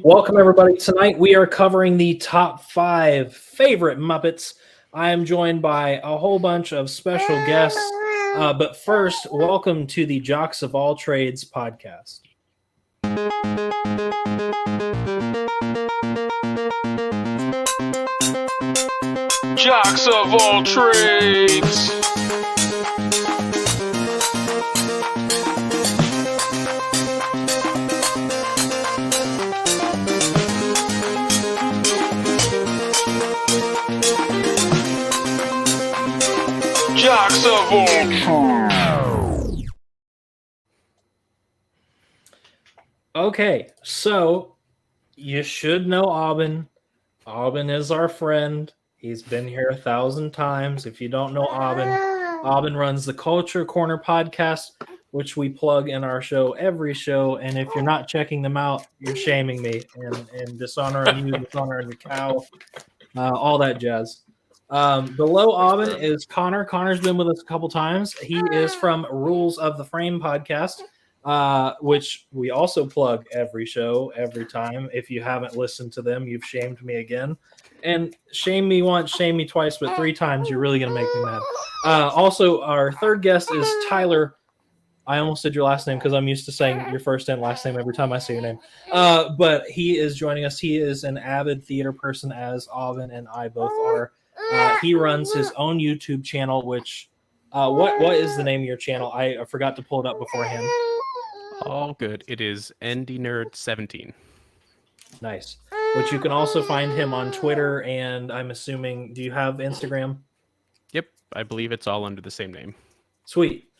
Welcome, everybody. Tonight we are covering the top 5 favorite Muppets. I am joined by a whole bunch of special guests. But first, welcome to the Jocks of All Trades podcast. Jocks of All Trades. Jocks of All Trades. Okay, so you should know Aubyn. Aubyn is our friend. He's been here 1,000 times. If you don't know Aubyn runs the Culture Corner podcast, which we plug in our show every show. And if you're not checking them out, you're shaming me and dishonoring you, dishonoring the cow, all that jazz. Below Aubyn is Connor. Connor's been with us a couple times. He is from Rules of the Frame podcast, which we also plug every show, every time. If you haven't listened to them, you've shamed me again. And shame me once, shame me twice, but 3 times, you're really going to make me mad. Also, our third guest is Tyler. I almost said your last name because I'm used to saying your first and last name every time I say your name. But he is joining us. He is an avid theater person, as Aubyn and I both are. He runs his own YouTube channel, which what is the name of your channel? I forgot to pull it up beforehand. All good. It is NDNerd17. Nice. Which you can also find him on Twitter, and I'm assuming, do you have Instagram? Yep, I believe it's all under the same name. Sweet.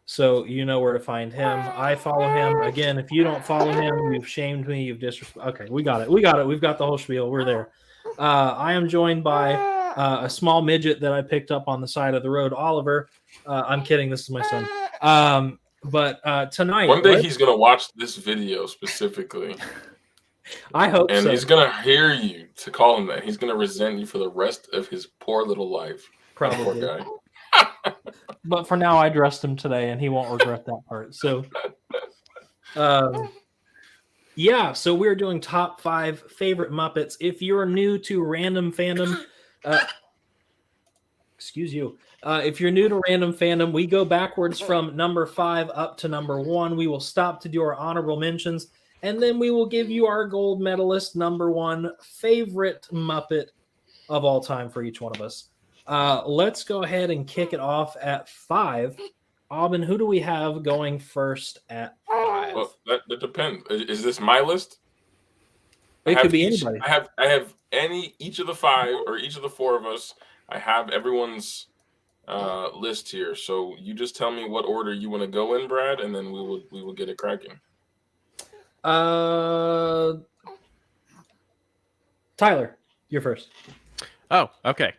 So you know where to find him. I follow him. Again, if you don't follow him, you've shamed me, you've disrespected. Okay, we got it. We've got the whole spiel. We're there. I am joined by a small midget that I picked up on the side of the road, Oliver. I'm kidding. This is my son. But tonight... One day he's going to watch this video specifically. I hope and so. He's going to hear you to call him that. He's going to resent you for the rest of his poor little life. Probably. Poor guy. But for now, I dressed him today, and he won't regret that part. So, yeah, so we're doing top 5 favorite Muppets. If you're new to Random Fandom, excuse you. If you're new to Random Fandom, we go backwards from number 5 up to number 1. We will stop to do our honorable mentions, and then we will give you our gold medalist number 1 favorite Muppet of all time for each one of us. Let's go ahead and kick it off at 5. Aubyn, who do we have going first at 5? Well, that depends. Is this my list? It could be anybody. I have each of the 5 or each of the 4 of us. I have everyone's list here. So you just tell me what order you want to go in, Brad, and then we will get it cracking. Tyler, you're first. Oh, okay.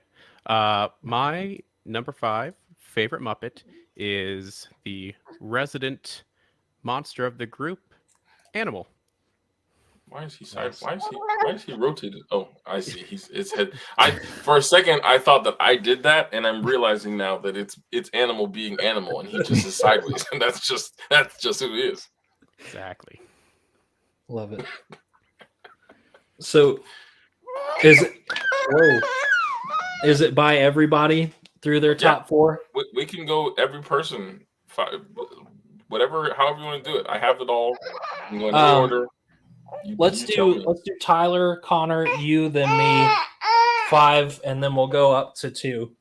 My number 5 favorite Muppet is the resident monster of the group, Animal. Why is he rotated? Oh, I see. His head. For a second I thought that I did that, and I'm realizing now that it's Animal being Animal, and he just is sideways, and that's just who he is. Exactly. Love it. So is it by everybody through their top 4? We can go every person, 5, whatever, however you want to do it. I have it all. I'm going in order. Let's do Tyler, Connor, you, then me, 5, and then we'll go up to 2.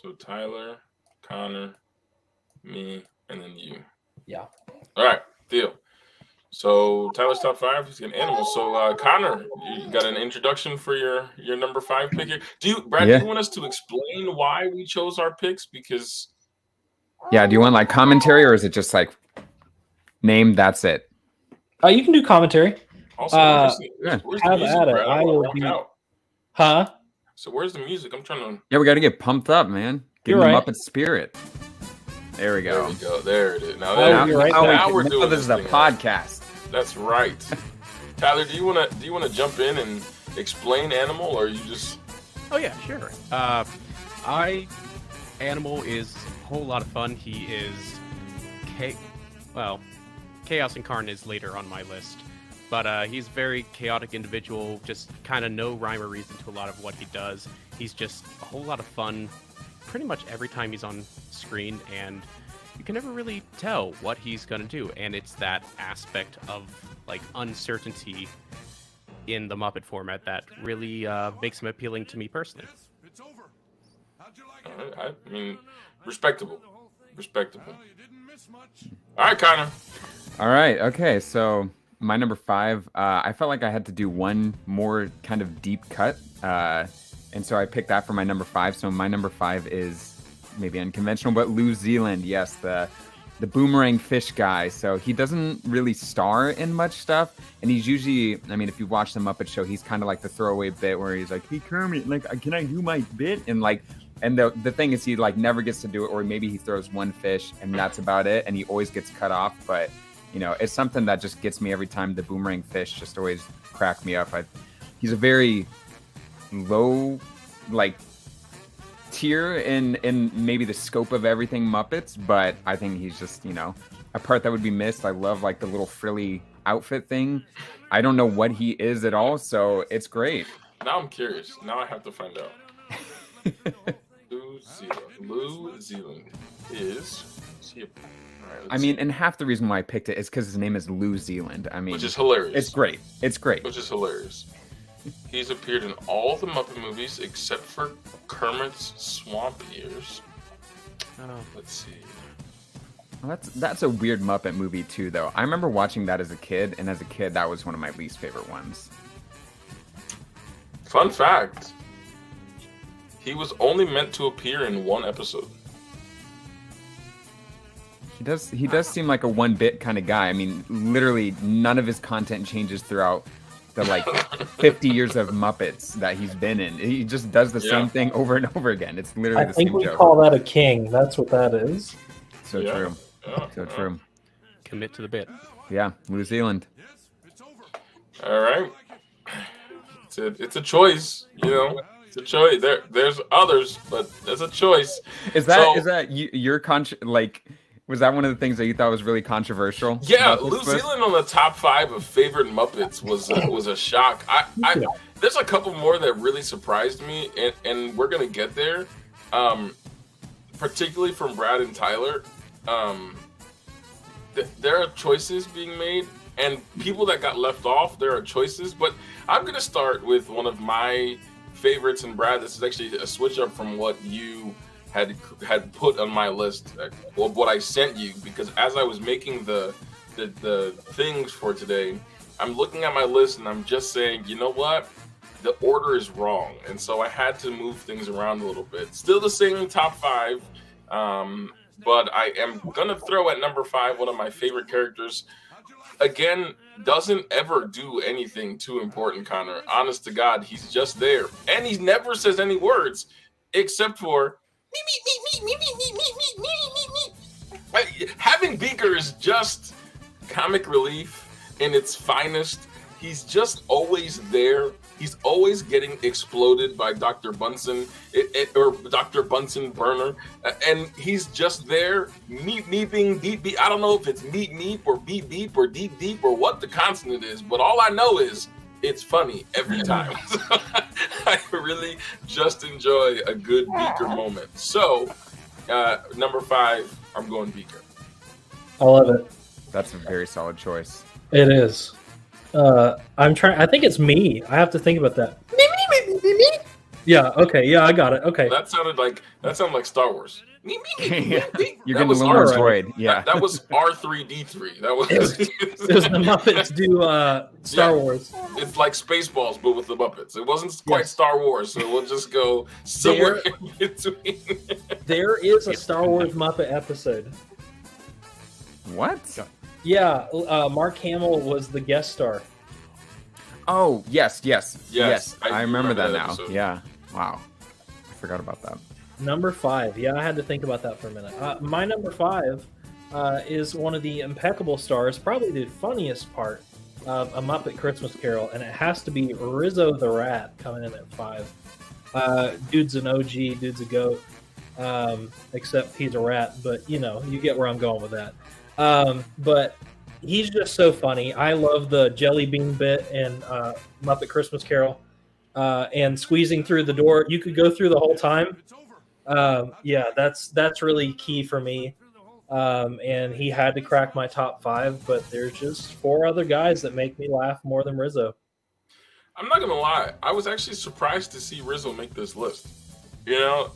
So Tyler, Connor, me, and then you. Yeah. All right, deal. So Tyler's top 5. He's an Animal. So Connor, you got an introduction for your number 5 pick here. Brad, do you want us to explain why we chose our picks? Because do you want like commentary, or is it just like name? That's it. You can do commentary. Also, where's the music, at it. Brad? I will be. Huh? So where's the music? I'm trying to. Yeah, we got to get pumped up, man. Give them Muppet spirit. There we go. There it is. Now we're doing this is a podcast. That's right. Tyler, do you wanna jump in and explain Animal, or you just? Oh yeah, sure. Animal is a whole lot of fun. He is Chaos Incarnate is later on my list. but he's a very chaotic individual, just kind of no rhyme or reason to a lot of what he does. He's just a whole lot of fun pretty much every time he's on screen, and you can never really tell what he's going to do. And it's that aspect of like uncertainty in the Muppet format that really makes him appealing to me personally. I mean, respectable. All right, Connor. All right. Okay. So my number 5, I felt like I had to do one more kind of deep cut. And so I picked that for my number 5. So my number 5 is maybe unconventional, but New Zealand. Yes. The boomerang fish guy. So he doesn't really star in much stuff. And he's usually, I mean, if you watch the Muppet Show, he's kind of like the throwaway bit where he's like, hey, Kermit, like, can I do my bit? And like, and the thing is he like never gets to do it, or maybe he throws one fish and that's about it. And he always gets cut off. But, you know, it's something that just gets me every time. The boomerang fish just always crack me up. He's a very low, like, tier in maybe the scope of everything Muppets, but I think he's just, you know, a part that would be missed. I love like the little frilly outfit thing. I don't know what he is at all, so it's great. Now I'm curious. Now I have to find out. New Zealand is he? Right, I mean, and half the reason why I picked it is because his name is New Zealand. I mean, which is hilarious. It's great. It's great. Which is hilarious. He's appeared in all the Muppet movies except for Kermit's Swamp Years. Let's see. Well, that's a weird Muppet movie too, though. I remember watching that as a kid, and as a kid, that was one of my least favorite ones. Fun fact: he was only meant to appear in one episode. He does seem like a one-bit kind of guy. I mean, literally none of his content changes throughout the like 50 years of Muppets that he's been in. He just does the same thing over and over again. It's literally the same joke. I think we call that a king. That's what that is. So true. So true. Commit to the bit. Yeah, New Zealand. All right. It's a choice, you know. It's a choice. There's others, but there's a choice. Is that your like? Was that one of the things that you thought was really controversial? Yeah, New Zealand on the top 5 of favorite Muppets was a shock. There's a couple more that really surprised me, and we're gonna get there. Particularly from Brad and Tyler. There are choices being made, and people that got left off. There are choices, but I'm gonna start with one of my favorites. And Brad, this is actually a switch up from what you had put on my list, of what I sent you, because as I was making the things for today, I'm looking at my list and I'm just saying, you know what, the order is wrong, and so I had to move things around a little bit. Still the same top 5, but I am gonna throw at number 5 one of my favorite characters. Again, doesn't ever do anything too important, Connor. Honest to God, he's just there, and he never says any words except for having Beaker is just comic relief in its finest. He's just always there. He's always getting exploded by Dr. Bunsen or Dr. Bunsen Burner, and he's just there, meeping, beep beep. I don't know if it's meep meep or beep beep or deep deep or what the consonant is, but all I know is it's funny every time. I really just enjoy a good Beaker moment. So, number 5, I'm going Beaker. I love it. That's a very solid choice. It is. I'm trying. I think it's me. I have to think about that. Yeah. Okay. Yeah, I got it. Okay. That sounded like Star Wars. You're getting a little more droid. Yeah. That was R3D3. That was. It was the Muppets do Star Wars. It's like Spaceballs, but with the Muppets. It wasn't quite Star Wars, so we'll just go somewhere in between. There is a Star Wars Muppet episode. What? Yeah, Mark Hamill was the guest star. Oh, yes. I remember that now. Episode. Yeah. Wow. I forgot about that. Number 5. Yeah, I had to think about that for a minute. My number 5 is one of the impeccable stars, probably the funniest part of A Muppet Christmas Carol, and it has to be Rizzo the Rat coming in at 5. Dude's an OG, dude's a goat, except he's a rat, but you know, you get where I'm going with that. But he's just so funny. I love the jelly bean bit in Muppet Christmas Carol, and squeezing through the door. You could go through the whole time. Yeah, that's really key for me. And he had to crack my top 5, but there's just 4 other guys that make me laugh more than Rizzo. I'm not gonna lie. I was actually surprised to see Rizzo make this list. You know,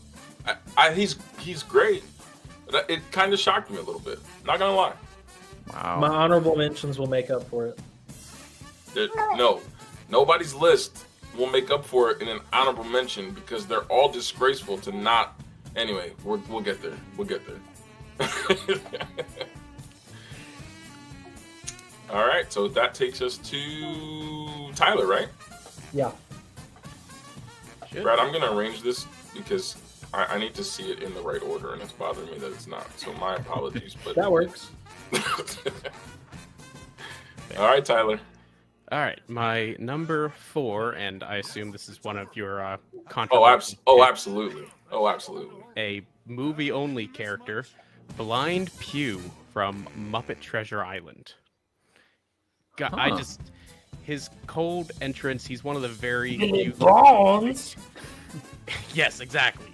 he's great. But it kind of shocked me a little bit. Not gonna lie. Wow. My honorable mentions will make up for it. No, nobody's list will make up for it in an honorable mention because they're all disgraceful to not. Anyway, we'll get there. We'll get there. All right, so that takes us to Tyler, right? Yeah. Brad, I'm gonna arrange this because I need to see it in the right order, and it's bothering me that it's not. So my apologies, but That works. All right, Tyler. All right, my number 4, and I assume this is one of your Oh, controversial. absolutely. Oh, absolutely. A movie-only character, Blind Pew from Muppet Treasure Island. God, Huh. his cold entrance. He's one of the very few. Bronze. Yes, exactly.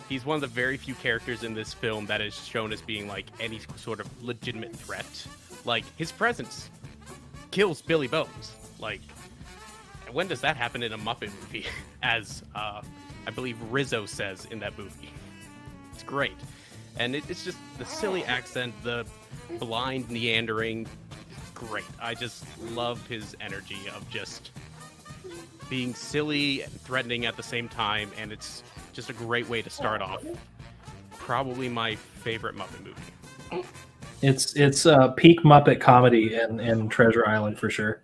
He's one of the very few characters in this film that is shown as being like any sort of legitimate threat. Like his presence kills Billy Bones. Like, when does that happen in a Muppet movie? As I believe Rizzo says in that movie. It's great, and it's just the silly accent, the blind neandering. Great. I just love his energy of just being silly and threatening at the same time, and it's just a great way to start off. Probably my favorite Muppet movie. It's peak Muppet comedy in Treasure Island for sure.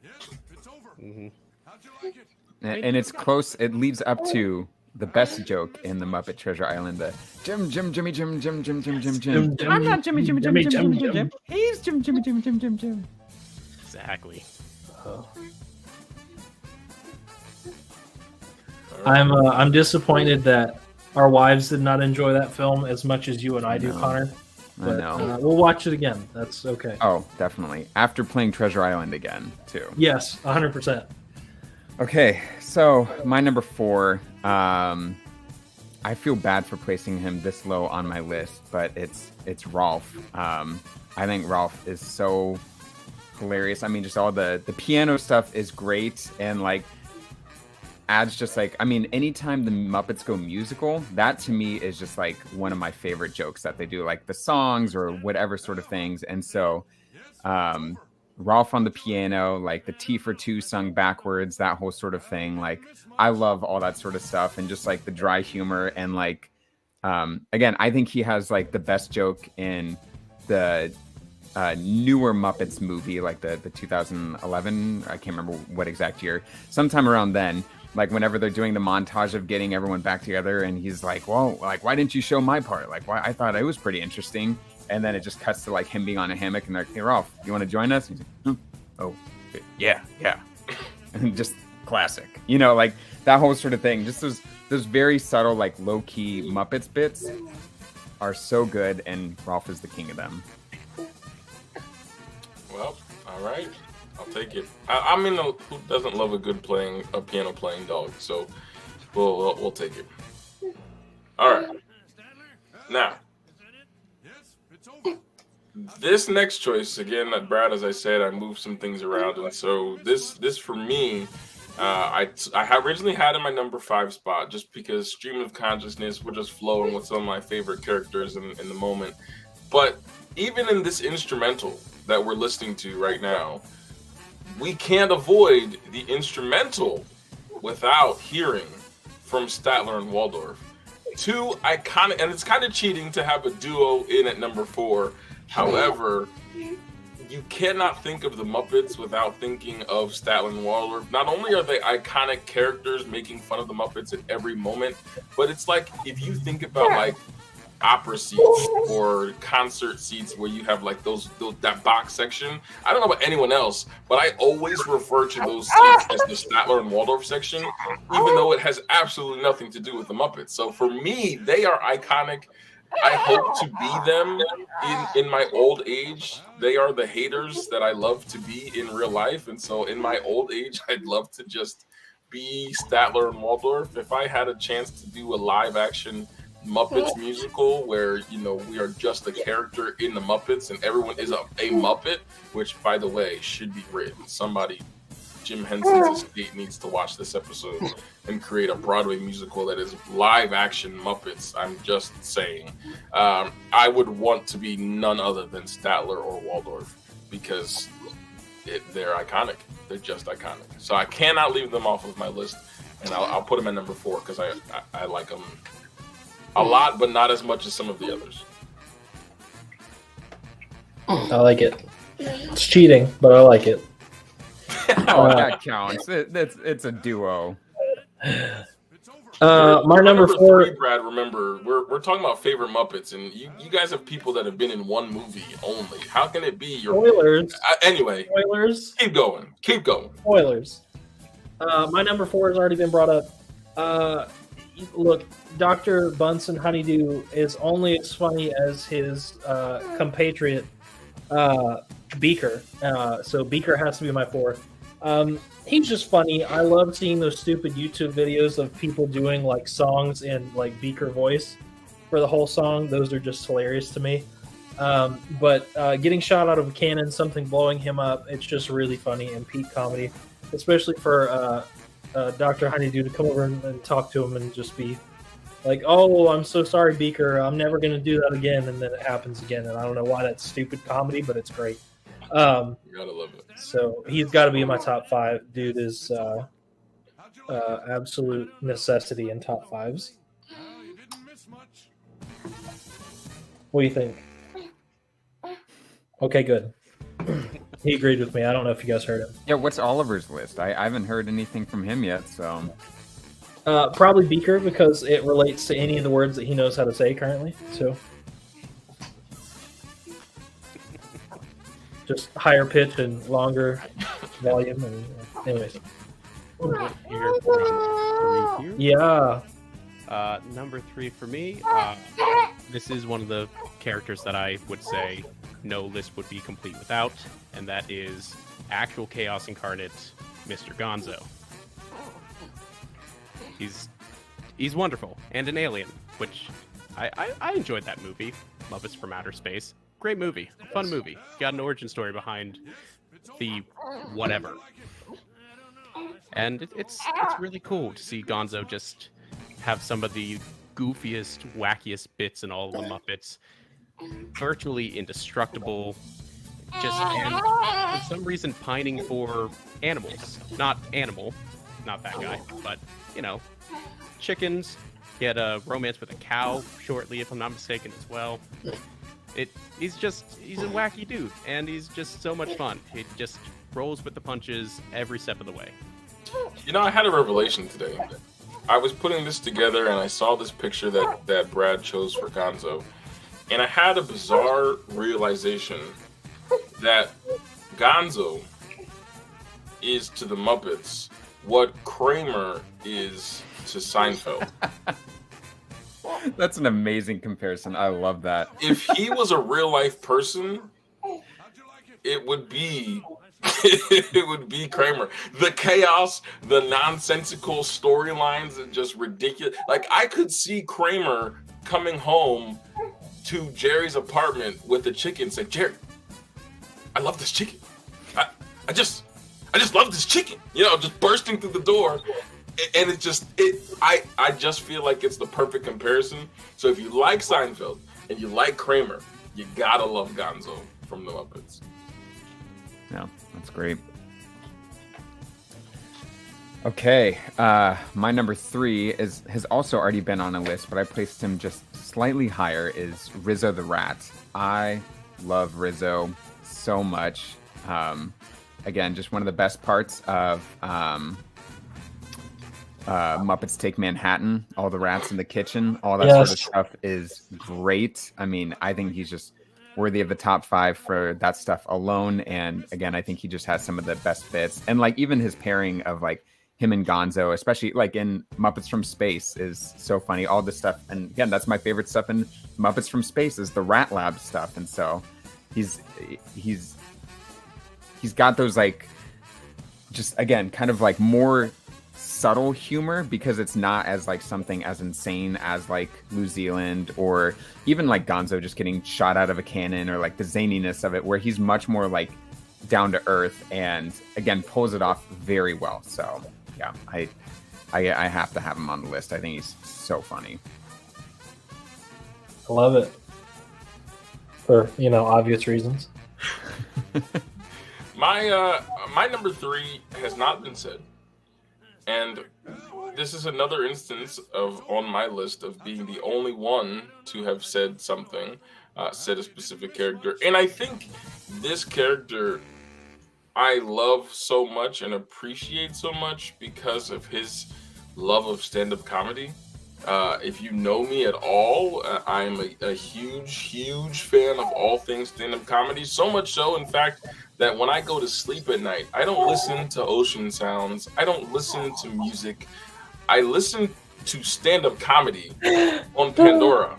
Mm-hmm. And it's close. It leads up to the best joke in the Muppet Treasure Island. The Jimmy, Jim. I'm not Jim. He's Jim. Exactly. I'm disappointed that our wives did not enjoy that film as much as you and I do, No. Connor. I But, know. we'll watch it again. That's okay. Oh, definitely. After playing Treasure Island again, too. Yes, 100%. Okay, so my number 4. I feel bad for placing him this low on my list, but it's Rolf. I think Rolf is so hilarious. I mean, just all the piano stuff is great, and like adds just like, I mean, anytime the Muppets go musical, that to me is just like one of my favorite jokes that they do, like the songs or whatever sort of things. And so Rolf on the piano, like the T for two sung backwards, that whole sort of thing. Like I love all that sort of stuff, and just like the dry humor, and like again, I think he has like the best joke in the newer Muppets movie, like the 2011, I can't remember what exact year, sometime around then, like whenever they're doing the montage of getting everyone back together, and he's like, well, like, why didn't you show my part? Like, why? I thought it was pretty interesting. And then it just cuts to like him being on a hammock, and they're like, hey, Rolf, you want to join us? He's like, oh, yeah. And just classic, you know, like that whole sort of thing. Just those very subtle, like low key Muppets bits are so good, and Rolf is the king of them. Well, all right, I'll take it. I'm in who doesn't love a good piano playing dog, so we'll take it. All right. Now, this next choice again, Brad, as I said, I moved some things around, and so this for me, I originally had in my number 5 spot just because stream of consciousness were just flowing with some of my favorite characters in the moment, but even in this instrumental that we're listening to right now, we can't avoid the instrumental without hearing from Statler and Waldorf. 2 iconic, and it's kind of cheating to have a duo in at number 4. However, you cannot think of the Muppets without thinking of Statler and Waldorf. Not only are they iconic characters making fun of the Muppets at every moment, but it's like if you think about like opera seats or concert seats where you have like that box section. I don't know about anyone else, but I always refer to those seats as the Statler and Waldorf section, even though it has absolutely nothing to do with the Muppets. So for me, they are iconic. I hope to be them in my old age. They are the haters that I love to be in real life, and so in my old age, I'd love to just be Statler and Waldorf. If I had a chance to do a live action Muppets musical where we are just a character in the Muppets and everyone is a Muppet, which by the way should be written. Somebody, Jim Henson's estate needs to watch this episode and create a Broadway musical that is live action Muppets. I'm just saying. I would want to be none other than Statler or Waldorf because they're iconic. They're just iconic. So I cannot leave them off of my list, and I'll put them at number 4 because I like them a lot, but not as much as some of the others. I like it. It's cheating, but I like it. That counts. It's a duo. My number 4, 3, Brad. Remember, we're talking about favorite Muppets, and you guys have people that have been in one movie only. How can it be your spoilers? Anyway, Spoilers. Keep going. Spoilers. My number 4 has already been brought up. Look, Dr. Bunsen Honeydew is only as funny as his compatriot Beaker. So Beaker has to be my 4. He's just funny. I love seeing those stupid YouTube videos of people doing like songs in like Beaker voice for the whole song. Those are just hilarious to me. But getting shot out of a cannon, something blowing him up, it's just really funny and peak comedy, especially for Dr. Honeydew to come over and talk to him and just be like, "Oh, I'm so sorry, Beaker. I'm never going to do that again." And then it happens again. And I don't know why that's stupid comedy, but it's great. You gotta love it. So he's got to be in my top 5. Dude is absolute necessity in top 5s. What do you think? Okay, good. He agreed with me. I don't know if you guys heard him. Yeah, what's Oliver's list? I haven't heard anything from him yet, so... Probably Beaker, because it relates to any of the words that he knows how to say currently. So, just higher pitch and longer volume. And, anyways, yeah. Number 3 for me. This is one of the characters that I would say no list would be complete without, and that is actual Chaos Incarnate, Mr. Gonzo. He's wonderful, and an alien, which I enjoyed that movie, Muppets from Outer Space. Great movie, fun movie. Got an origin story behind the whatever, and it's really cool to see Gonzo just have some of the goofiest, wackiest bits in all of the Muppets. Virtually indestructible, just and for some reason pining for animals. Not that guy, but chickens. He had a romance with a cow shortly, if I'm not mistaken, as well. He's a wacky dude, and he's just so much fun. He just rolls with the punches every step of the way. I had a revelation today. I was putting this together, and I saw this picture that Brad chose for Gonzo. And I had a bizarre realization that Gonzo is to the Muppets what Kramer is to Seinfeld. That's an amazing comparison. I love that. If he was a real life person, it would be Kramer. The chaos, the nonsensical storylines are just ridiculous. Like, I could see Kramer coming home to Jerry's apartment with the chicken, saying, "Jerry, I love this chicken. I just love this chicken." Just bursting through the door, and I just feel like it's the perfect comparison. So if you like Seinfeld and you like Kramer, you gotta love Gonzo from the Muppets. Yeah, that's great. Okay, my number 3 has also already been on a list, but I placed him just slightly higher, is Rizzo the Rat. I love Rizzo so much. Again, just one of the best parts of Muppets Take Manhattan. All the rats in the kitchen, all that sort of stuff is great. I mean, I think he's just worthy of the top 5 for that stuff alone. And again, I think he just has some of the best bits. And like even his pairing of like him and Gonzo, especially like in Muppets from Space, is so funny. All this stuff, and again, that's my favorite stuff in Muppets from Space is the Rat Lab stuff, and so he's got those like just again kind of like more subtle humor because it's not as like something as insane as like New Zealand or even like Gonzo just getting shot out of a cannon, or like the zaniness of it, where he's much more like down to earth and again pulls it off very well. So yeah, I have to have him on the list. I think he's so funny. I love it for obvious reasons. My number 3 has not been said, and this is another instance of on my list of being the only one to have said something, said a specific character, and I think this character I love so much and appreciate so much because of his love of stand-up comedy. If you know me at all, I'm a huge fan of all things stand-up comedy. So much so, in fact, that when I go to sleep at night, I don't listen to ocean sounds. I don't listen to music. I listen to stand-up comedy on Pandora.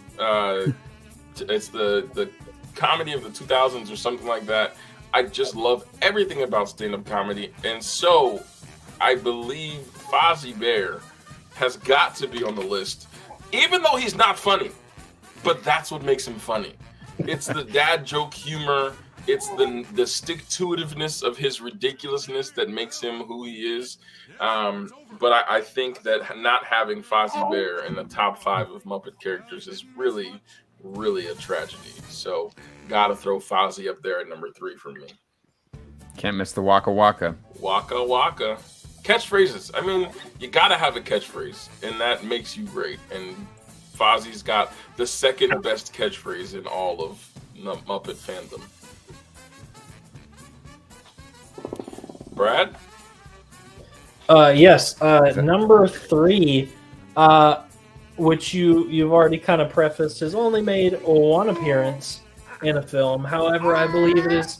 It's the comedy of the 2000s or something like that. I just love everything about stand-up comedy. And so I believe Fozzie Bear has got to be on the list, even though he's not funny. But that's what makes him funny. It's the dad joke humor. It's the stick-to-itiveness of his ridiculousness that makes him who he is. But I think that not having Fozzie Bear in the top 5 of Muppet characters is really, really a tragedy. So gotta throw Fozzie up there at number 3 for me. Can't miss the Waka Waka. Waka Waka. Catchphrases. I mean, you gotta have a catchphrase, and that makes you great. And Fozzie's got the second best catchphrase in all of Muppet fandom. Brad? Yes. Number 3, which you've already kind of prefaced, has only made one appearance in a film. However, I believe it is,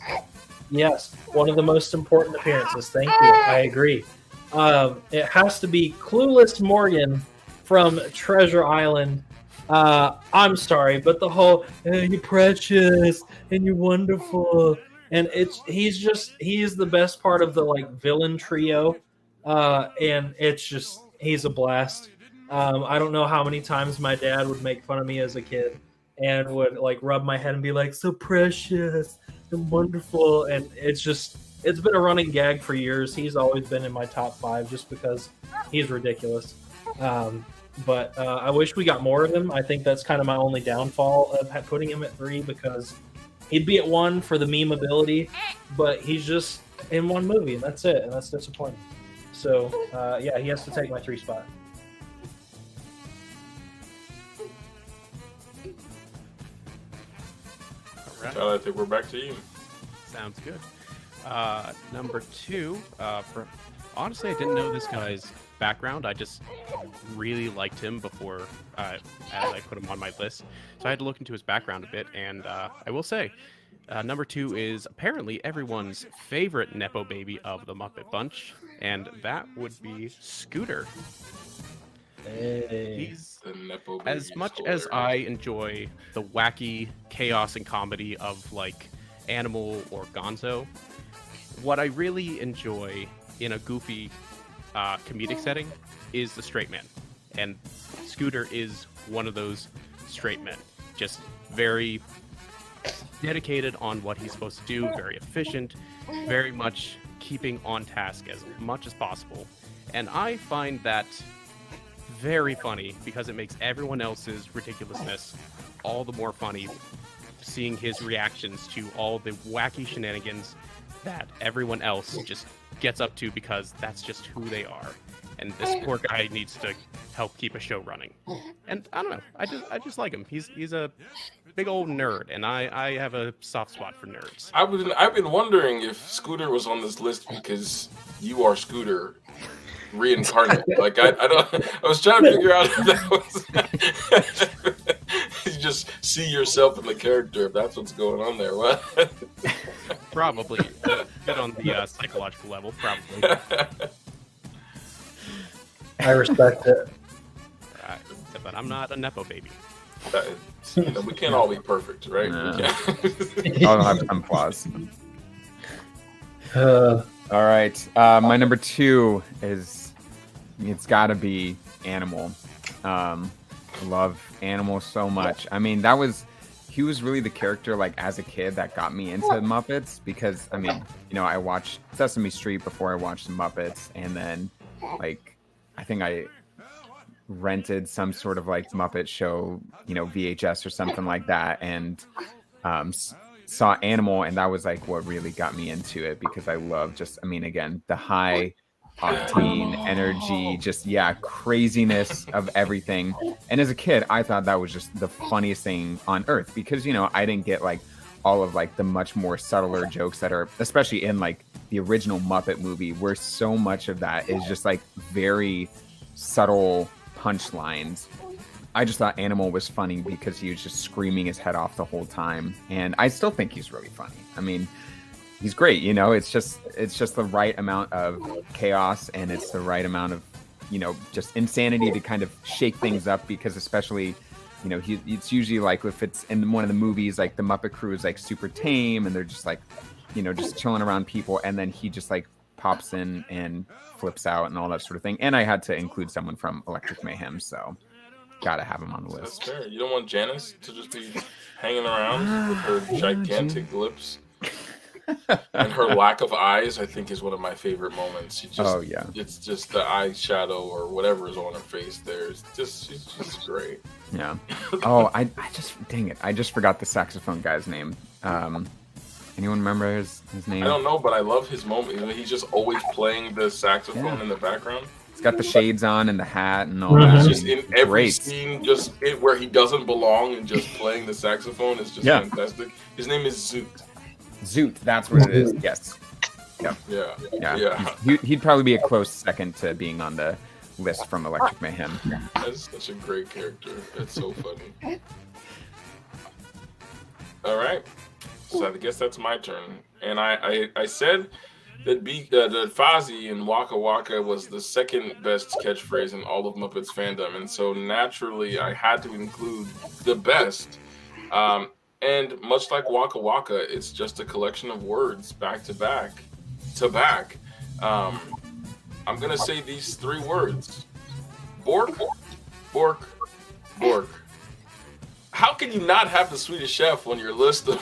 yes, one of the most important appearances. Thank you. I agree. It has to be Clueless Morgan from Treasure Island. I'm sorry, but the whole "you're precious and you're wonderful," and he is the best part of the like villain trio, and he's a blast. I don't know how many times my dad would make fun of me as a kid and would like rub my head and be like, "So precious and wonderful," and it's been a running gag for years. He's always been in my top 5 just because he's ridiculous. But I wish we got more of him. I think that's kind of my only downfall of putting him at 3, because he'd be at 1 for the meme ability, but he's just in one movie, and that's it, and that's disappointing. So, yeah, he has to take my 3 spot. All right. I think we're back to you. Sounds good. Number 2, honestly, I didn't know this guy's background. I just really liked him before as I put him on my list. So I had to look into his background a bit, and I will say, number 2 is apparently everyone's favorite Nepo baby of the Muppet Bunch, and that would be Scooter. Hey. He's, as much as I enjoy the wacky chaos and comedy of like Animal or Gonzo, what I really enjoy in a goofy comedic setting is the straight man, and Scooter is one of those straight men, just very dedicated on what he's supposed to do, very efficient, very much keeping on task as much as possible, and I find that very funny because it makes everyone else's ridiculousness all the more funny, seeing his reactions to all the wacky shenanigans that everyone else just gets up to because that's just who they are. And this poor guy needs to help keep a show running. And I don't know, I just like him. He's a big old nerd, and I have a soft spot for nerds. I've been wondering if Scooter was on this list because you are Scooter reincarnate. Like I was trying to figure out if that was you just see yourself in the character, if that's what's going on there. What? Probably a bit on the psychological level, probably. I respect it. Right. But I'm not a nepo baby. We can't all be perfect, right? No. We can't. I'll have some flaws. Uh, All right. My number 2 is, it's got to be Animal. I love Animal so much. I mean, he was really the character, like, as a kid that got me into Muppets because, I mean, I watched Sesame Street before I watched the Muppets, and then, like, I think I rented some sort of, like, Muppet show, VHS or something like that, and saw Animal, and that was, like, what really got me into it because I love just, I mean, again, the high octane energy, just craziness of everything. And as a kid, I thought that was just the funniest thing on earth because I didn't get like all of like the much more subtler jokes that are, especially in like the original Muppet movie, where so much of that is just like very subtle punchlines. I just thought Animal was funny because he was just screaming his head off the whole time, and I still think he's really funny. I mean, he's great, it's just the right amount of chaos, and it's the right amount of, just insanity to kind of shake things up because especially, it's usually like if it's in one of the movies, like the Muppet crew is like super tame and they're just like, just chilling around people, and then he just like pops in and flips out and all that sort of thing. And I had to include someone from Electric Mayhem, so gotta have him on the list. That's fair. You don't want Janice to just be hanging around with her gigantic lips. And her lack of eyes, I think, is one of my favorite moments. It's just the eyeshadow or whatever is on her face there. She's just great. Yeah. Oh, I just forgot the saxophone guy's name. Anyone remember his name? I don't know, but I love his moment. He's just always playing the saxophone in the background. He's got the shades on and the hat and all that. Just in every scene, where he doesn't belong and just playing the saxophone is just fantastic. His name is Zoot. Zoot, that's what it is. Yes. Yep. Yeah. He'd probably be a close second to being on the list from Electric Mayhem. That's such a great character. That's so funny. All right. So I guess that's my turn. And I said that that Fozzie in Waka Waka was the second best catchphrase in all of Muppets fandom. And so naturally I had to include the best. And much like Waka Waka, it's just a collection of words back to back to back. I'm going to say these 3 words. Bork, bork, bork. How can you not have the Swedish Chef on your list of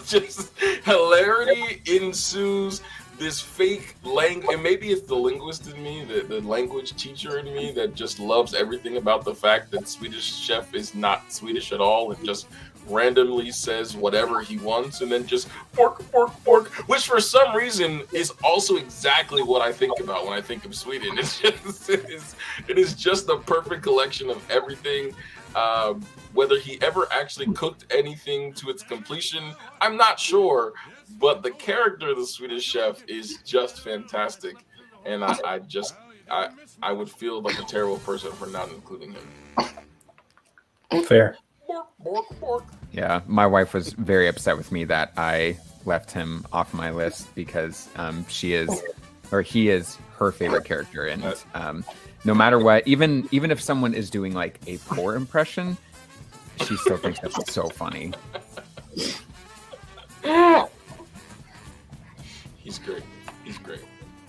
just hilarity ensues? This fake language, and maybe it's the linguist in me, the language teacher in me that just loves everything about the fact that Swedish Chef is not Swedish at all and just randomly says whatever he wants and then just pork, pork, pork, which for some reason is also exactly what I think about when I think of Sweden. It is just the perfect collection of everything. Whether he ever actually cooked anything to its completion, I'm not sure. But the character of the Swedish Chef is just fantastic, and I would feel like a terrible person for not including him. Fair. Bork, bork, bork. Yeah, my wife was very upset with me that I left him off my list because he is her favorite character, and no matter what, even if someone is doing like a poor impression, she still thinks that's so funny. He's great. He's great.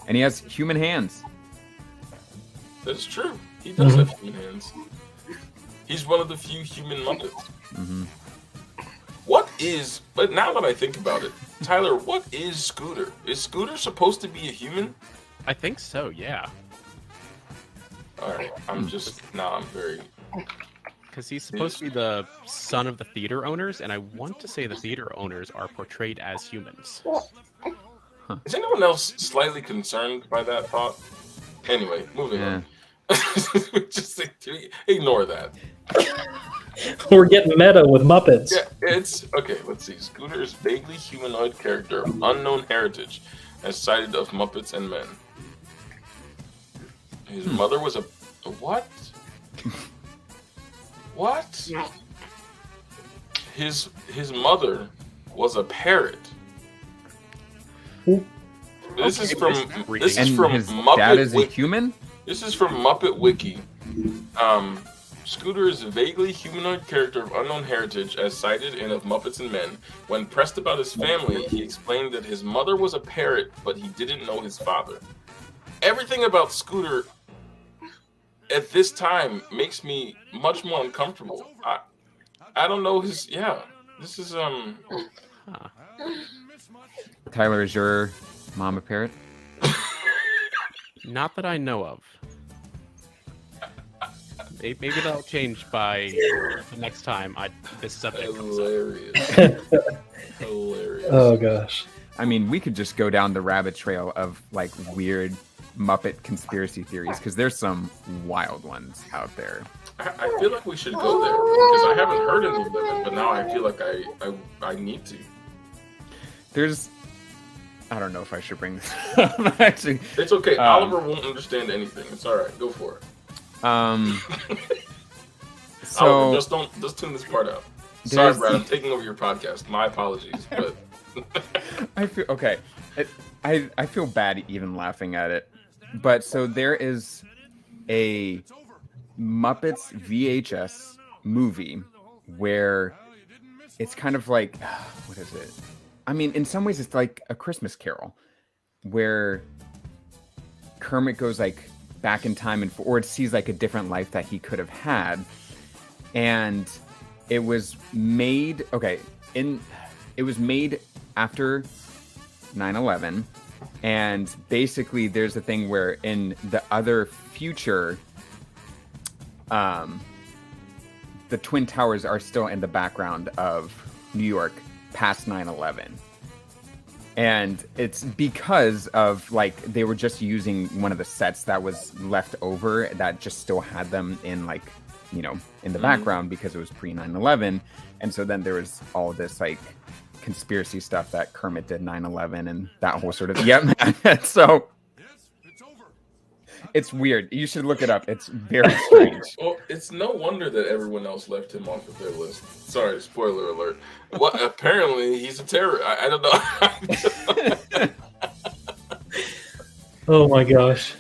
And he has human hands. That's true. He does have human hands. He's one of the few human Muppets. Mm-hmm. But now that I think about it, Tyler, what is Scooter? Is Scooter supposed to be a human? I think so, yeah. All right. I'm very... Because he's supposed to be the son of the theater owners, and I want to say the theater owners are portrayed as humans. Is anyone else slightly concerned by that thought? Anyway, moving on. Just ignore that. We're getting meta with Muppets. Yeah, it's okay. Let's see. Scooter is vaguely humanoid character of unknown heritage, as cited of Muppets and Men. His mother was a what? What? His mother was a parrot. This is from his Muppet. dad is a human? This is from Muppet Wiki. Scooter is a vaguely humanoid character of unknown heritage, as cited in Of Muppets and Men. When pressed about his family, he explained that his mother was a parrot, but he didn't know his father. Everything about Scooter at this time makes me much more uncomfortable. I don't know his. Yeah, this is Huh. Tyler, is your mom a parrot? Not that I know of. Maybe that'll change by the next time this subject comes up. hilarious. Hilarious. Oh gosh. I mean, we could just go down the rabbit trail of like weird Muppet conspiracy theories because there's some wild ones out there. I feel like we should go there because I haven't heard any of them, but now I feel like I need to. I don't know if I should bring this up. Actually, It's okay. Oliver won't understand anything. It's all right. Go for it. So Oliver, just tune this part out. Sorry, there's- Brad. I'm taking over your podcast. My apologies, but I feel okay. I feel bad even laughing at it. But so there is a Muppets VHS movie where it's kind of like what is it? I mean, in some ways it's like a Christmas Carol where Kermit goes like back in time or it sees like a different life that he could have had. And it was made it was made after 9/11, and basically there's a thing where in the other future the Twin Towers are still in the background of New York past 9/11. And it's because of like they were just using one of the sets that was left over that just still had them in like, you know, in the background because it was pre 9/11. And so then there was all this like conspiracy stuff that Kermit did 9/11 and that whole sort of so it's weird. You should look it up. It's very strange. well, it's no wonder that everyone else left him off of their list. Sorry, spoiler alert. What? Apparently, he's a terrorist. I don't know. Oh my gosh.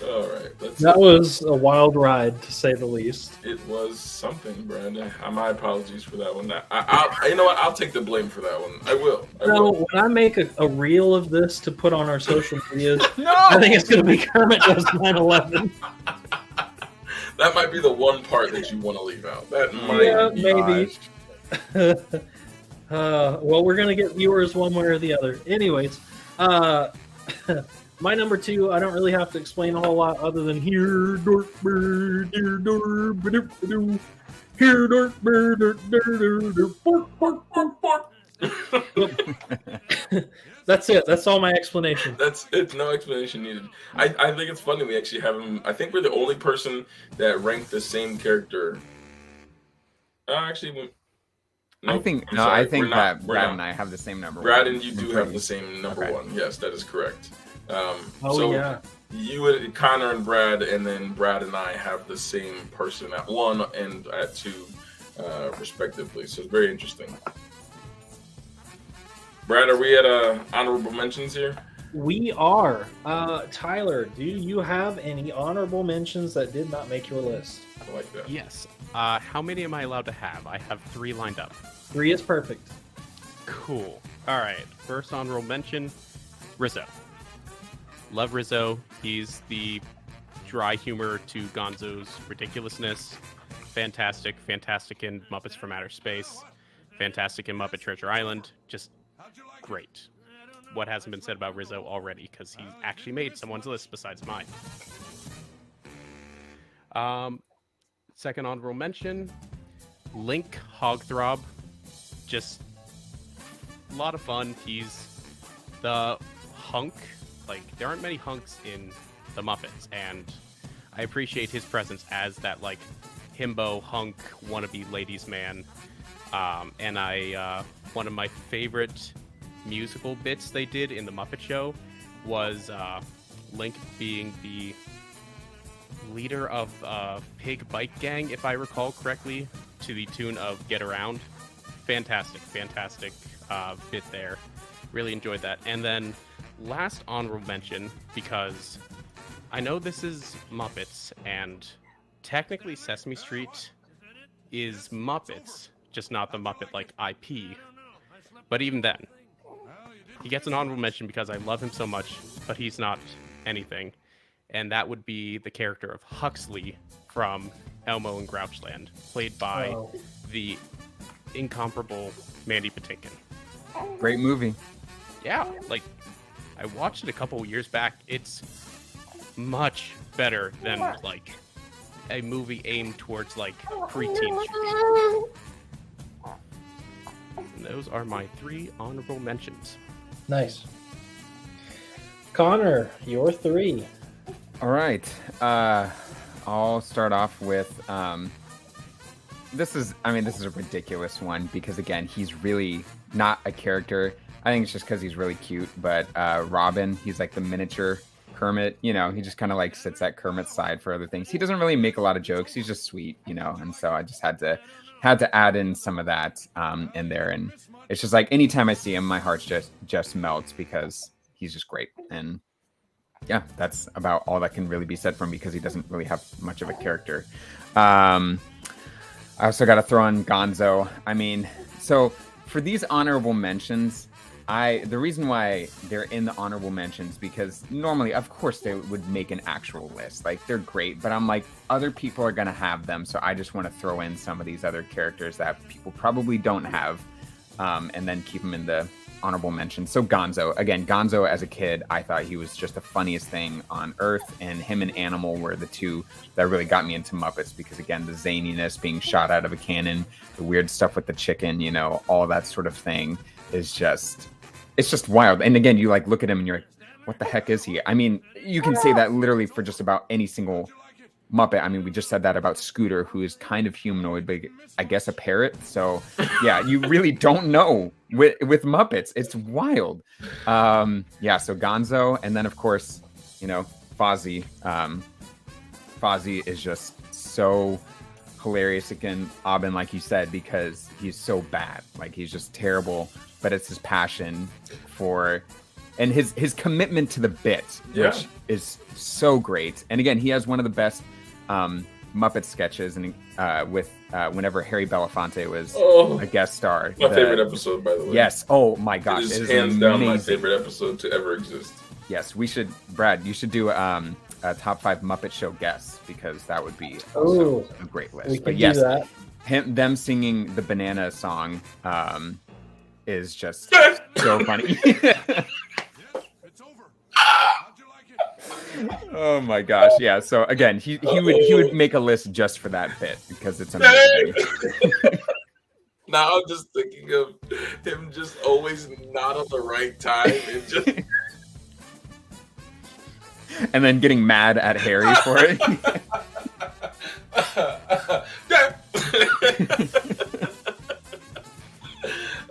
All right, That was a wild ride to say the least. It was something, Brandon. My apologies for that one. You know what? I'll take the blame for that one. I will. So when I make a reel of this to put on our social medias, I think it's going to be Kermit does 9/11. That might be the one part that you want to leave out. That might be. Maybe. Well, we're going to get viewers one way or the other. Anyways, my number 2, I don't really have to explain a whole lot other than here, dork bird, here, dork, ba-doop-ba-doo, here, dork bird, bork, bork, bork, bork. That's it. That's all my explanation. That's it. No explanation needed. I think it's funny we actually have him. I think we're the only person that ranked the same character. Actually, I think that Brad and I have the same number. Brad one. and you do have the same number Okay. one. Yes, that is correct. Oh yeah. You and Connor and Brad, and then Brad and I have the same person at 1 and at 2, respectively. So it's very interesting. Brad, are we at honorable mentions here? We are. Tyler, do you have any honorable mentions that did not make your list? I like that. Yes. How many am I allowed to have? I have 3 lined up. 3 is perfect. Cool. All right. First honorable mention, Rizzo. Love Rizzo. He's the dry humor to Gonzo's ridiculousness. Fantastic. Fantastic in Muppets from Outer Space. Fantastic in Muppet Treasure Island. Just great. What hasn't been said about Rizzo already, because he actually made someone's list besides mine. Second honorable mention, Link Hogthrob. Just a lot of fun. He's the hunk. Like, there aren't many hunks in the Muppets, and I appreciate his presence as that, like, himbo hunk wannabe ladies man. And one of my favorite musical bits they did in the Muppet Show was Link being the leader of Pig Bike Gang, if I recall correctly, to the tune of Get Around. Fantastic bit there. Really enjoyed that. And then last honorable mention, because I know this is Muppets, and technically Sesame Street is Muppets, just not the Muppet like IP. But even then, he gets an honorable mention because I love him so much, but he's not anything. And that would be the character of Huxley from Elmo and Grouchland, played by the incomparable Mandy Patinkin. Great movie. Yeah, like, I watched it a couple years back. It's much better than, like, a movie aimed towards, like, preteens. And those are my 3 honorable mentions. Nice. Connor, your 3. All right. I'll start off with this is a ridiculous one because again, he's really not a character. I think it's just because he's really cute. But Robin, he's like the miniature Kermit. You know, he just kind of like sits at Kermit's side for other things. He doesn't really make a lot of jokes. He's just sweet, you know. And so I just had to add in some of that in there. And it's just like anytime I see him, my heart just melts because he's just great. And yeah, that's about all that can really be said from him because he doesn't really have much of a character. I also got to throw in Gonzo. I mean, so for these honorable mentions, the reason why they're in the honorable mentions because normally, of course, they would make an actual list. Like they're great, but I'm like, other people are gonna have them, so I just want to throw in some of these other characters that people probably don't have, and then keep them in the honorable mention. So Gonzo, again, Gonzo as a kid, I thought he was just the funniest thing on earth, and him and Animal were the two that really got me into Muppets because again, the zaniness, being shot out of a cannon, the weird stuff with the chicken, you know, all that sort of thing is just, it's just wild. And again, you like look at him and you're like, what the heck is he? I mean, you can say that literally for just about any single Muppet. I mean, we just said that about Scooter, who is kind of humanoid, but I guess a parrot. So yeah, you really don't know with Muppets. It's wild. Yeah, so Gonzo, and then of course, you know, Fozzie. Fozzie is just so hilarious. Again, Aubyn, like you said, because he's so bad. Like he's just terrible, but it's his passion for and his commitment to the bit, which is so great. And again, he has one of the best Muppet sketches, and with whenever Harry Belafonte was a guest star. My favorite episode, by the way. Yes. Oh my gosh, it is hands down my favorite episode to ever exist. Yes, we should, Brad. You should do a top 5 Muppet Show guests because that would be also a great list. We can but yes, do that. Them singing the banana song is just so funny. Oh my gosh, yeah. So again, he would make a list just for that bit because it's amazing. Now I'm just thinking of him just always not on the right time and just and then getting mad at Harry for it.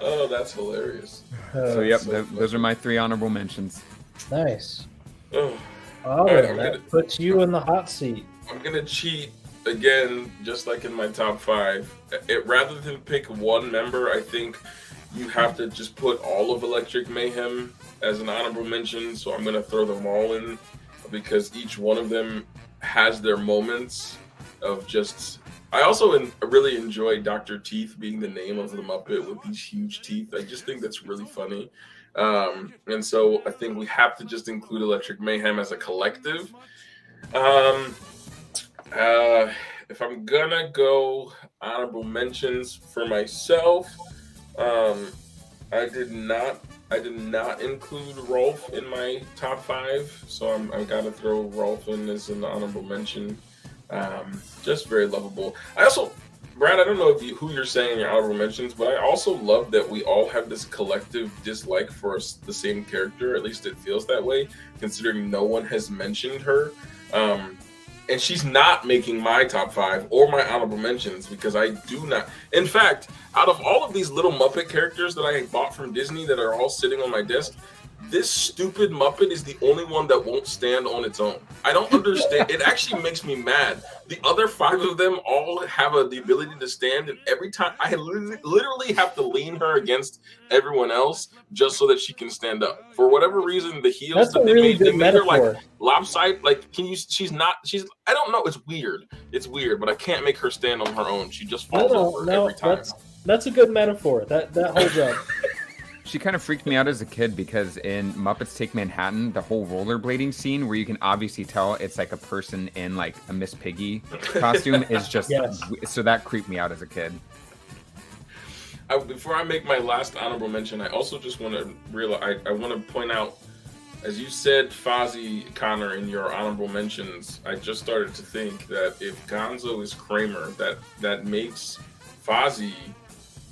Oh, that's hilarious. So yep, those are my 3 honorable mentions. Nice. Oh. Aubyn, that puts you in the hot seat. I'm gonna cheat again, just like in my top 5. Rather than pick one member, I think you have to just put all of Electric Mayhem as an honorable mention. So I'm gonna throw them all in because each one of them has their moments of just. I also really enjoy Dr. Teeth being the name of the Muppet with these huge teeth. I just think that's really funny. And so I think we have to just include Electric Mayhem as a collective. If I'm gonna go honorable mentions for myself, I did not include Rolf in my top 5, so I gotta throw Rolf in as an honorable mention. Just very lovable. I also, Brad, I don't know who you're saying in your honorable mentions, but I also love that we all have this collective dislike for the same character. At least it feels that way, considering no one has mentioned her. And she's not making my top 5 or my honorable mentions because I do not. In fact, out of all of these little Muppet characters that I bought from Disney that are all sitting on my desk, this stupid Muppet is the only one that won't stand on its own. I don't understand. It actually makes me mad. The other 5 of them all have the ability to stand, and every time I literally have to lean her against everyone else just so that she can stand up. For whatever reason, the heels that they made her like lopsided. Like, she's I don't know. It's weird. It's weird, but I can't make her stand on her own. She just falls over every time. That's a good metaphor. That holds up. She kind of freaked me out as a kid because in Muppets Take Manhattan, the whole rollerblading scene where you can obviously tell it's like a person in like a Miss Piggy costume is just so that creeped me out as a kid. Before I make my last honorable mention, I also just want to realize I want to point out, as you said, Fozzie, Connor, in your honorable mentions, I just started to think that if Gonzo is Kramer, that makes Fozzie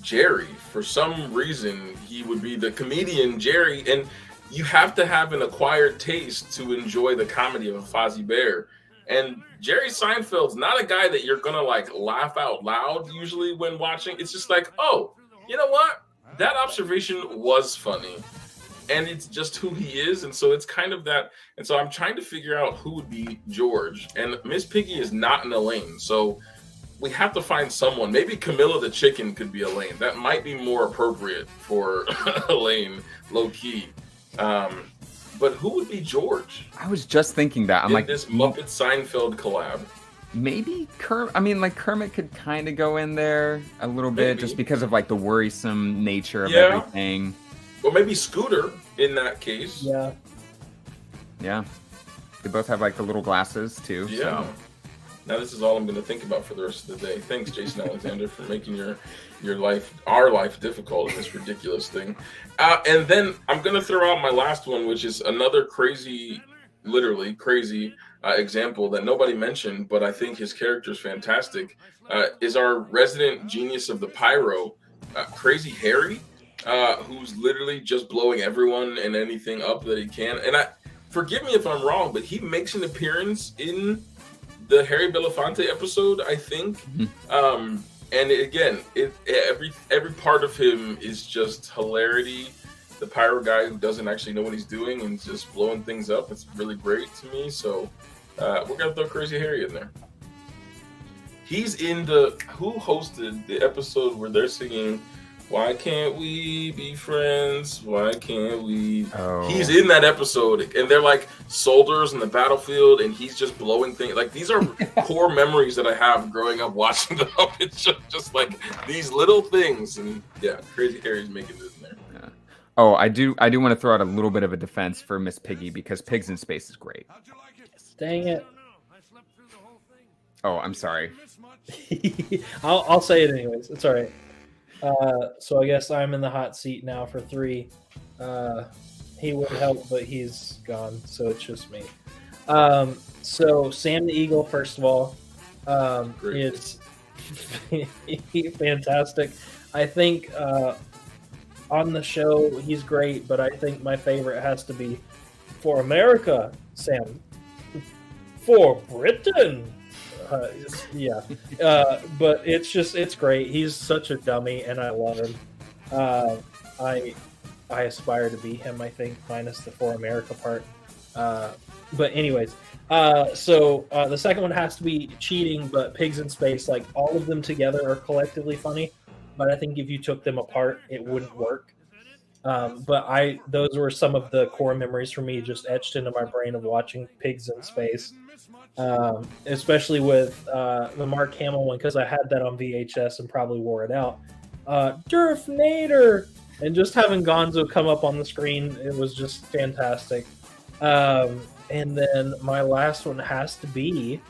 Jerry. For some reason, he would be the comedian Jerry, and you have to have an acquired taste to enjoy the comedy of a Fozzie Bear. And Jerry Seinfeld's not a guy that you're gonna like laugh out loud usually when watching. It's just like, oh, you know what? That observation was funny. And it's just who he is, and so it's kind of that. And so I'm trying to figure out who would be George. And Miss Piggy is not an Elaine, so we have to find someone. Maybe Camilla the chicken could be Elaine. That might be more appropriate for Elaine, low key. But who would be George? I was just thinking that. I'm like, this Muppet Seinfeld collab. Maybe Kermit. I mean, like Kermit could kind of go in there a little bit just because of like the worrisome nature of everything. Or maybe Scooter in that case. Yeah. Yeah. They both have like the little glasses too. Yeah. So. Now this is all I'm going to think about for the rest of the day. Thanks, Jason Alexander, for making our life difficult in this ridiculous thing. And then I'm going to throw out my last one, which is another crazy, literally crazy example that nobody mentioned, but I think his character is fantastic. Is our resident genius of the pyro, Crazy Harry, who's literally just blowing everyone and anything up that he can. And forgive me if I'm wrong, but he makes an appearance in the Harry Belafonte episode, I think. And again, every part of him is just hilarity. The pyro guy who doesn't actually know what he's doing and just blowing things up. It's really great to me. So we're gonna throw Crazy Harry in there. He's in who hosted the episode where they're singing "Why Can't We Be Friends? Why Can't We?" Oh. He's in that episode, and they're like soldiers in the battlefield, and he's just blowing things. Like, these are core memories that I have growing up watching the Muppets. Just like these little things, and yeah, Crazy Harry's making this in there. Yeah. Oh, I do want to throw out a little bit of a defense for Miss Piggy because Pigs in Space is great. Dang it! Oh, I'm sorry. I'll say it anyways. It's all right. So I guess I'm in the hot seat now for 3. He would help, but he's gone, so it's just me. So Sam the Eagle, first of all, is fantastic. I think on the show he's great, but I think my favorite has to be For America, Sam. For Britain. But it's great. He's such a dummy, and I love him. I aspire to be him, I think, minus the For America part. But anyways, so the second one has to be Cheating, but Pigs in Space, like, all of them together are collectively funny, but I think if you took them apart, it wouldn't work. But those were some of the core memories for me, just etched into my brain of watching Pigs in Space. Especially with the Mark Hamill one, because I had that on VHS and probably wore it out. Durf Nader! And just having Gonzo come up on the screen, it was just fantastic. And then my last one has to be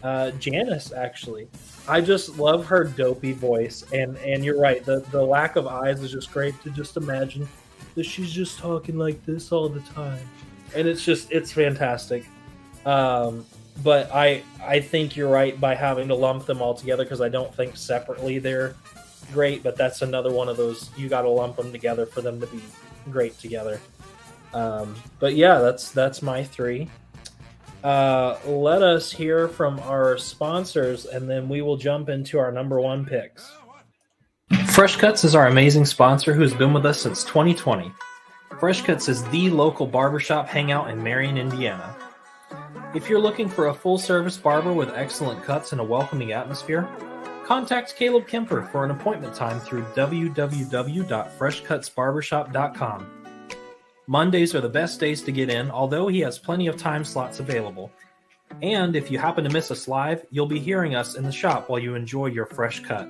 Janice, actually. I just love her dopey voice, and you're right, the lack of eyes is just great to just imagine that she's just talking like this all the time. And it's fantastic. But I think you're right by having to lump them all together, because I don't think separately they're great, but that's another one of those, you got to lump them together for them to be great together. But yeah, that's my 3. Let us hear from our sponsors, and then we will jump into our number 1 picks. Fresh Cuts is our amazing sponsor who's been with us since 2020. Fresh Cuts is the local barbershop hangout in Marion, Indiana. If you're looking for a full-service barber with excellent cuts and a welcoming atmosphere, contact Caleb Kemper for an appointment time through www.freshcutsbarbershop.com. Mondays are the best days to get in, although he has plenty of time slots available. And if you happen to miss us live, you'll be hearing us in the shop while you enjoy your fresh cut.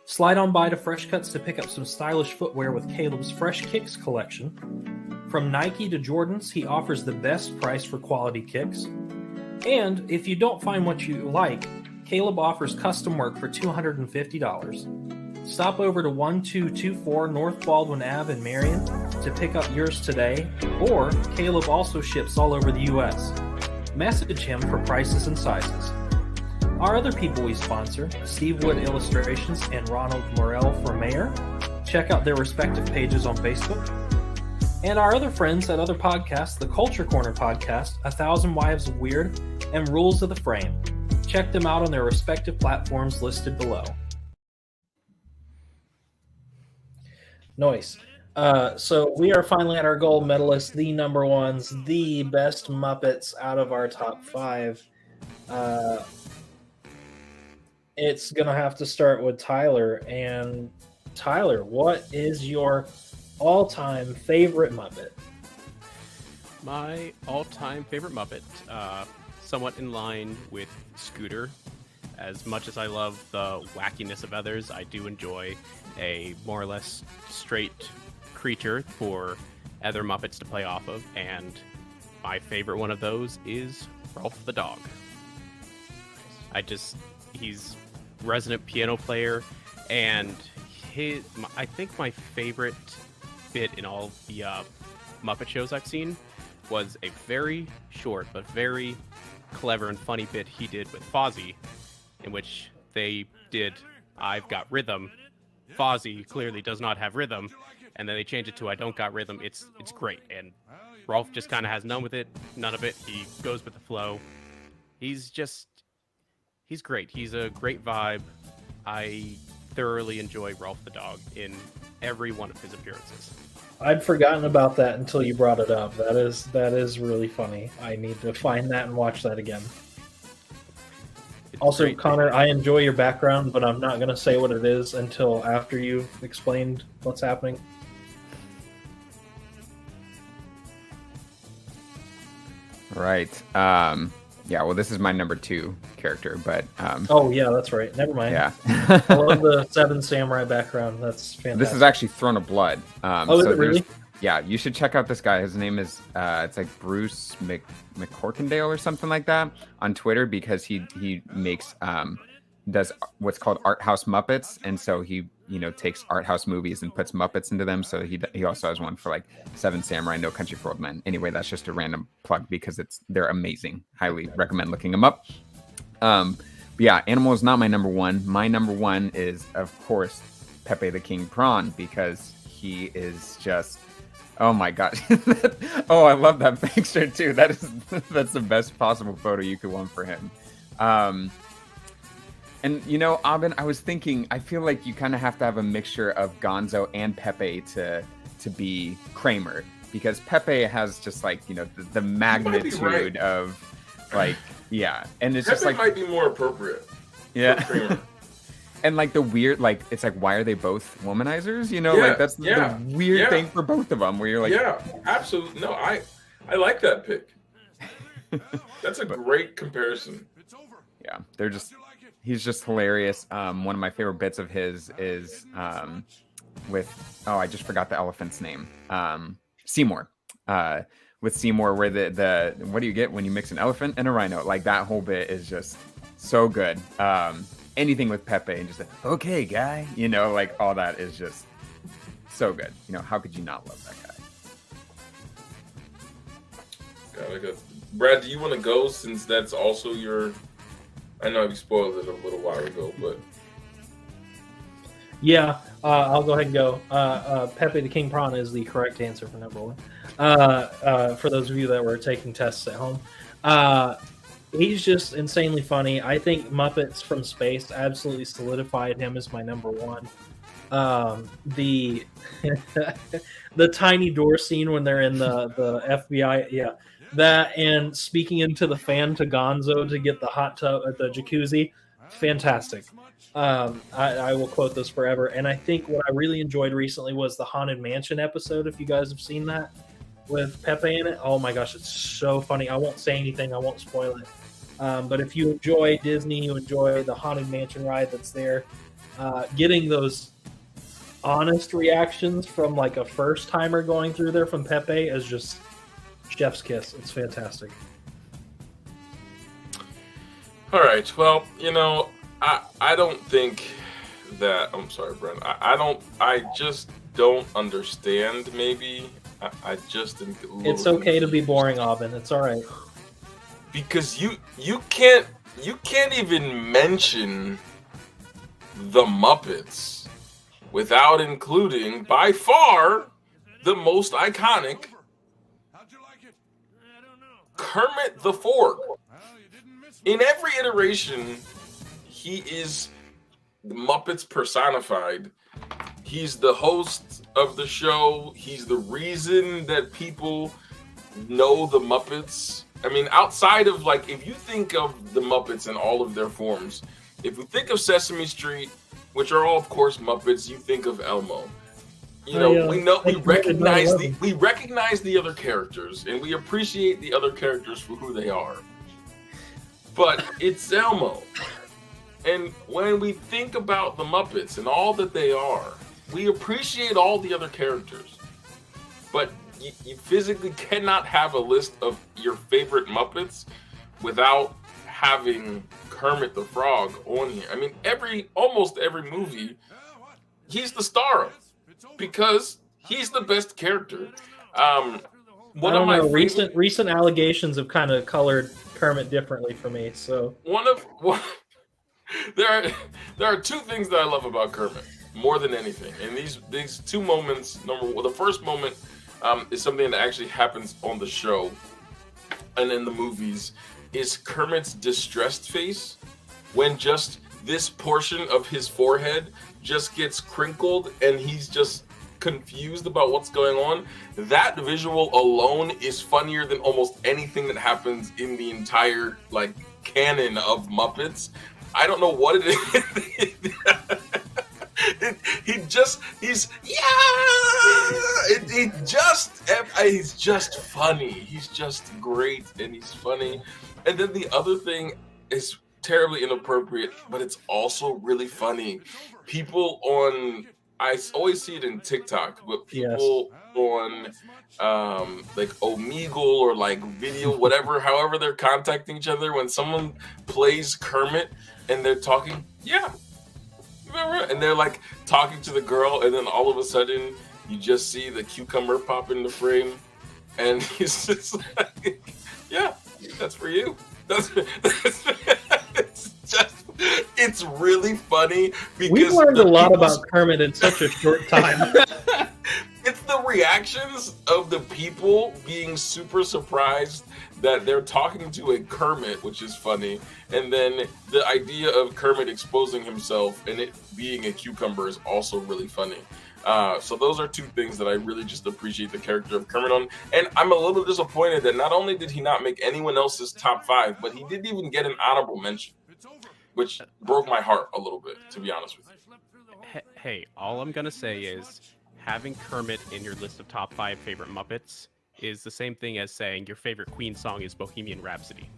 Slide on by to Fresh Cuts to pick up some stylish footwear with Caleb's Fresh Kicks collection. From Nike to Jordans, he offers the best price for quality kicks. And if you don't find what you like, Caleb offers custom work for $250. Stop over to 1224 North Baldwin Ave in Marion to pick up yours today, or Caleb also ships all over the U.S. Message him for prices and sizes. Our other people we sponsor, Steve Wood Illustrations and Ronald Morell for Mayor, check out their respective pages on Facebook. And our other friends at other podcasts, the Culture Corner podcast, 1,000 Wives of Weird, and Rules of the Frame. Check them out on their respective platforms listed below. Nice. So we are finally at our gold medalists, the number ones, the best Muppets out of our top 5. It's going to have to start with Tyler. And Tyler, what is your all-time favorite Muppet? My all-time favorite Muppet, somewhat in line with Scooter. As much as I love the wackiness of others, I do enjoy a more or less straight creature for other Muppets to play off of, and my favorite one of those is Rolf the dog. He's resident piano player, and I think my favorite bit in all the Muppet shows I've seen was a very short but very clever and funny bit he did with Fozzie, in which they did I've got rhythm. Fozzie clearly does not have rhythm, and then they changed it to I don't got rhythm. It's great, and Rolf just kind of has none of it. He goes with the flow. He's great. He's a great vibe. I thoroughly enjoy Rolf the dog in every one of his appearances. I'd forgotten about that until you brought it up. That is really funny. I need to find that and watch that again. Also, great. Connor, I enjoy your background, but I'm not going to say what it is until after you've explained what's happening. Right. Yeah, well, this is my number 2 character, but... oh, yeah, that's right. Never mind. Yeah. I love the Seven Samurai background. That's fantastic. This is actually Throne of Blood. Is it really? Yeah, you should check out this guy. His name is, it's like Bruce McCorkindale or something like that on Twitter, because he makes, does what's called Art House Muppets, and so he takes art house movies and puts Muppets into them. So he also has one for like Seven Samurai, No Country for Old Men. Anyway, that's just a random plug because they're amazing. Highly recommend looking them up. But yeah, Animal is not my number 1. My number 1 is, of course, Pepe the King Prawn, because he is just, oh my gosh. Oh, I love that picture too. That's the best possible photo you could want for him. And, Aubyn, I was thinking, I feel like you kind of have to have a mixture of Gonzo and Pepe to be Kramer, because Pepe has just like, the magnitude of like, yeah. And it's Pepe just like, might be more appropriate. Yeah. For Kramer. And like the weird, like, it's like, why are they both womanizers? Yeah, like that's the weird thing for both of them, where you're like, yeah, absolutely. No, I like that pick. That's a great comparison. Yeah, he's just hilarious. One of my favorite bits of his is with, I just forgot the elephant's name. Seymour. With Seymour, where the what do you get when you mix an elephant and a rhino? Like, that whole bit is just so good. Anything with Pepe and just like, okay, guy, like all that is just so good. How could you not love that guy? Brad, do you want to go, since that's also your... I know you spoiled it a little while ago, but... Yeah, I'll go ahead and go. Pepe the King Prawn is the correct answer for number 1. For those of you that were taking tests at home. He's just insanely funny. I think Muppets from Space absolutely solidified him as my number 1. The the tiny door scene when they're in the FBI, yeah, that, and speaking into the fan to Gonzo to get the hot tub at the jacuzzi, fantastic. I will quote this forever. And I think what I really enjoyed recently was the Haunted Mansion episode. If you guys have seen that with Pepe in it, oh my gosh, it's so funny. I won't say anything. I won't spoil it. But if you enjoy Disney, you enjoy the Haunted Mansion ride that's there, getting those honest reactions from like a first timer going through there from Pepe is just chef's kiss. It's fantastic. All right. Well, I don't think that. I'm sorry, Brent. I just don't understand. Maybe I just think it's okay to be boring, Aubyn. It's all right. Because you can't even mention the Muppets without including by far the most iconic Kermit the Frog. In every iteration, he is the Muppets personified. He's the host of the show. He's the reason that people know the Muppets. I mean, outside of, like, if you think of the Muppets in all of their forms, if you think of Sesame Street, which are all, of course, Muppets, you think of Elmo. We recognize the other characters, and we appreciate the other characters for who they are. But it's Elmo. And when we think about the Muppets and all that they are, we appreciate all the other characters. But you physically cannot have a list of your favorite Muppets without having Kermit the Frog on here. I mean, almost every movie, he's the star of, because he's the best character. Recent allegations have kind of colored Kermit differently for me. So there are two things that I love about Kermit more than anything, and these two moments. The first moment is something that actually happens on the show and in the movies, is Kermit's distressed face when just this portion of his forehead just gets crinkled and he's just confused about what's going on. That visual alone is funnier than almost anything that happens in the entire like canon of Muppets. I don't know what it is. He's just funny. He's just great, and he's funny. And then the other thing is terribly inappropriate, but it's also really funny. I always see it in TikTok, but people on like Omegle or like video, whatever, however they're contacting each other, when someone plays Kermit and they're talking, and they're like talking to the girl, and then all of a sudden you just see the cucumber pop in the frame, and he's just like, yeah, that's for you. It's really funny because we've learned a lot about Kermit in such a short time. It's the reactions of the people being super surprised that they're talking to a Kermit, which is funny, and then the idea of Kermit exposing himself and it being a cucumber is also really funny. So those are two things that I really just appreciate the character of Kermit on. And I'm a little disappointed that not only did he not make anyone else's top 5, but he didn't even get an honorable mention, which broke my heart a little bit, to be honest with you. Hey, all I'm going to say is having Kermit in your list of top 5 favorite Muppets is the same thing as saying your favorite Queen song is Bohemian Rhapsody.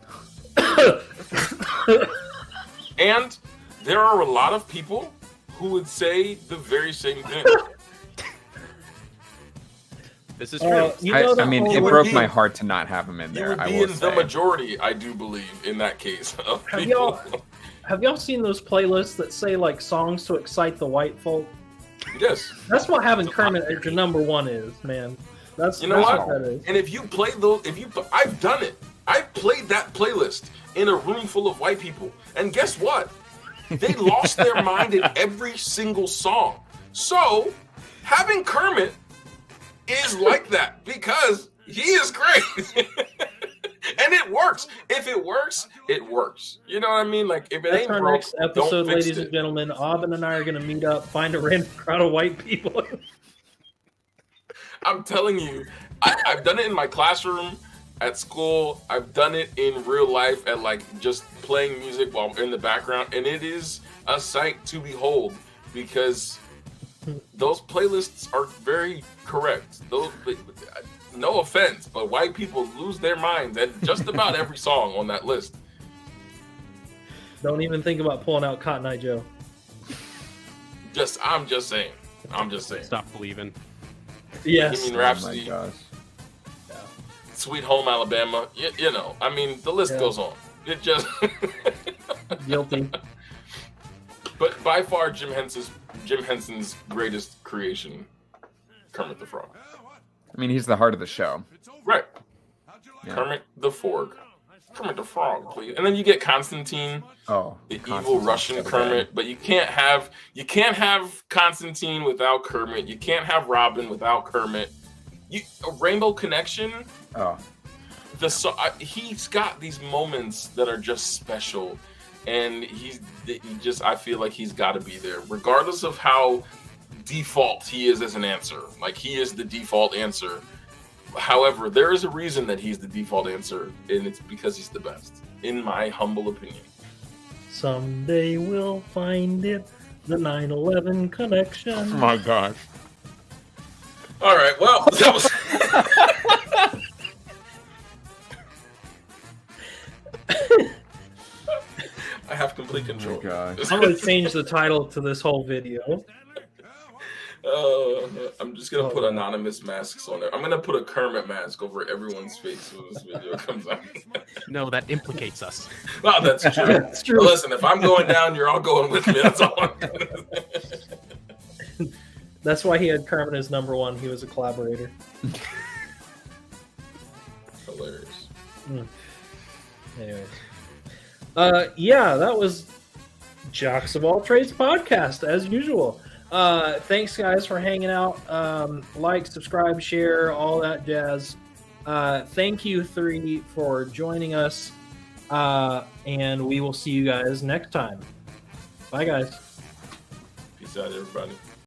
And there are a lot of people who would say the very same thing. This is true. I mean, it broke my heart to not have him in there. You would be in the majority, I do believe, in that case. Have y'all seen those playlists that say like songs to excite the white folk? Yes. That's what having Kermit as your number one is, man. What that is. And if you play those, I've done it. I've played that playlist in a room full of white people, and guess what? They lost their mind at every single song. So having Kermit is like that because he is great. and it works. If it works, it works. You know what I mean? Like if it That's ain't our broke, next episode, don't fix ladies it. and gentlemen. Aubyn and I are going to meet up, find a random crowd of white people. I'm telling you, I've done it in my classroom, at school. I've done it in real life at like just playing music while in the background, and it is a sight to behold because those playlists are very correct. Those, no offense, but white people lose their minds at just about every song on that list. Don't even think about pulling out Cotton Eye Joe. I'm just saying. Stop believing. Yes. Bohemian Oh my Rhapsody, gosh. Sweet Home Alabama. You know, I mean, the list goes on. It just Guilty. But by far, Jim Henson's greatest creation, Kermit the Frog. I mean, he's the heart of the show. Right. Yeah. Kermit the Frog. Kermit the Frog, please. And then you get Constantine, Oh, the evil Constantine's Russian so Kermit. good. But you can't have Constantine without Kermit. You can't have Robin without Kermit. A Rainbow Connection. Oh, He's got these moments that are just special, and I feel like he's got to be there, regardless of how default he is as an answer. Like he is the default answer. However, there is a reason that he's the default answer, and it's because he's the best, in my humble opinion. Someday we'll find it. The 9/11 connection. oh my gosh. All right, well, that was. I have complete control. Oh my gosh. I'm going to change the title to this whole video. I'm just gonna put anonymous masks on there. I'm gonna put a Kermit mask over everyone's face when this video comes out. No, that implicates us. Oh, that's true. That's true. Listen, if I'm going down, you're all going with me. That's all I'm gonna say. That's why he had Kermit as number one. He was a collaborator. Hilarious. Anyways. Yeah, that was Jocks of All Trades podcast, as usual. Thanks, guys, for hanging out. Like, subscribe, share, all that jazz. Thank you, three, for joining us. And we will see you guys next time. Bye, guys. Peace out, everybody.